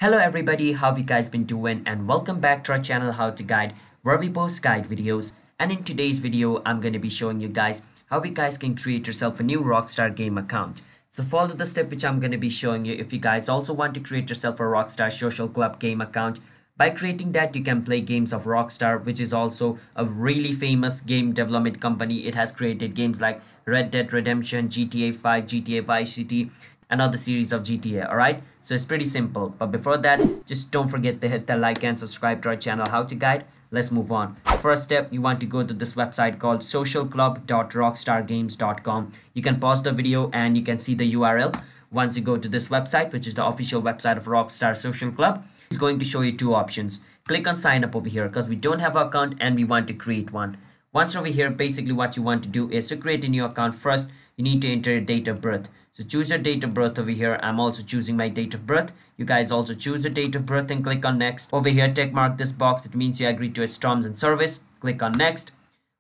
Hello everybody, how have you guys been doing, and welcome back to our channel How to Guide, where we post guide videos. And in today's video I'm going to be showing you guys how you guys can create yourself a new Rockstar game account. So follow the step which I'm going to be showing you if you guys also want to create yourself a Rockstar Social Club game account. By creating that, you can play games of Rockstar, which is also a really famous game development company. It has created games like Red Dead Redemption, GTA 5, GTA Vice City, another series of GTA. Alright, so it's pretty simple, but before that, just don't forget to hit the like and subscribe to our channel How to Guide. Let's move on. First step, you want to go to this website called socialclub.rockstargames.com. You can pause the video and you can see the URL. Once you go to this website, which is the official website of Rockstar Social Club, it's going to show you two options. Click on sign up over here because we don't have an account and we want to create one. Once over here, basically what you want to do is to create a new account. First, you need to enter your date of birth. So choose your date of birth over here. I'm also choosing my date of birth. You guys also choose your date of birth and click on next. Over here, check mark this box. It means you agree to its terms and service. Click on next.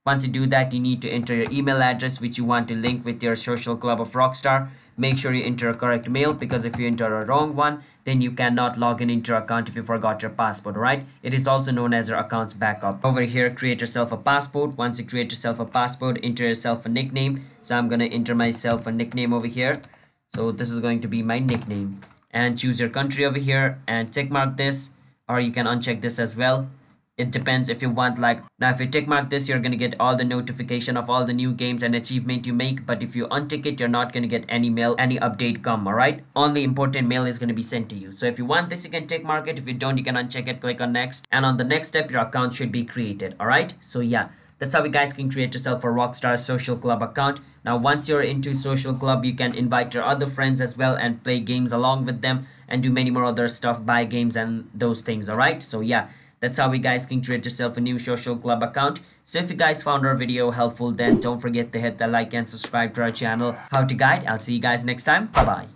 Once you do that, you need to enter your email address which you want to link with your social club of Rockstar. Make sure you enter a correct mail, because if you enter a wrong one, then you cannot log in into your account if you forgot your passport. Right? It is also known as your account's backup. Over here, create yourself a passport. Once you create yourself a passport, enter yourself a nickname. So I'm gonna enter myself a nickname over here. So this is going to be my nickname. And choose your country over here and tick mark this, or you can uncheck this as well. It depends if you want. Like now, if you tick mark this, you're gonna get all the notification of all the new games and achievement you make. But if you untick it, you're not gonna get any mail, any update come. All right, only important mail is gonna be sent to you. So if you want this, you can tick mark it. If you don't, you can uncheck it, click on next, and on the next step your account should be created. All right, so yeah, that's how you guys can create yourself a Rockstar Social Club account. Now once you're into Social Club, you can invite your other friends as well and play games along with them and do many more other stuff, buy games and those things. All right, so yeah, that's how you guys can create yourself a new social club account. So if you guys found our video helpful, then don't forget to hit the like and subscribe to our channel How to Guide. I'll see you guys next time. Bye bye.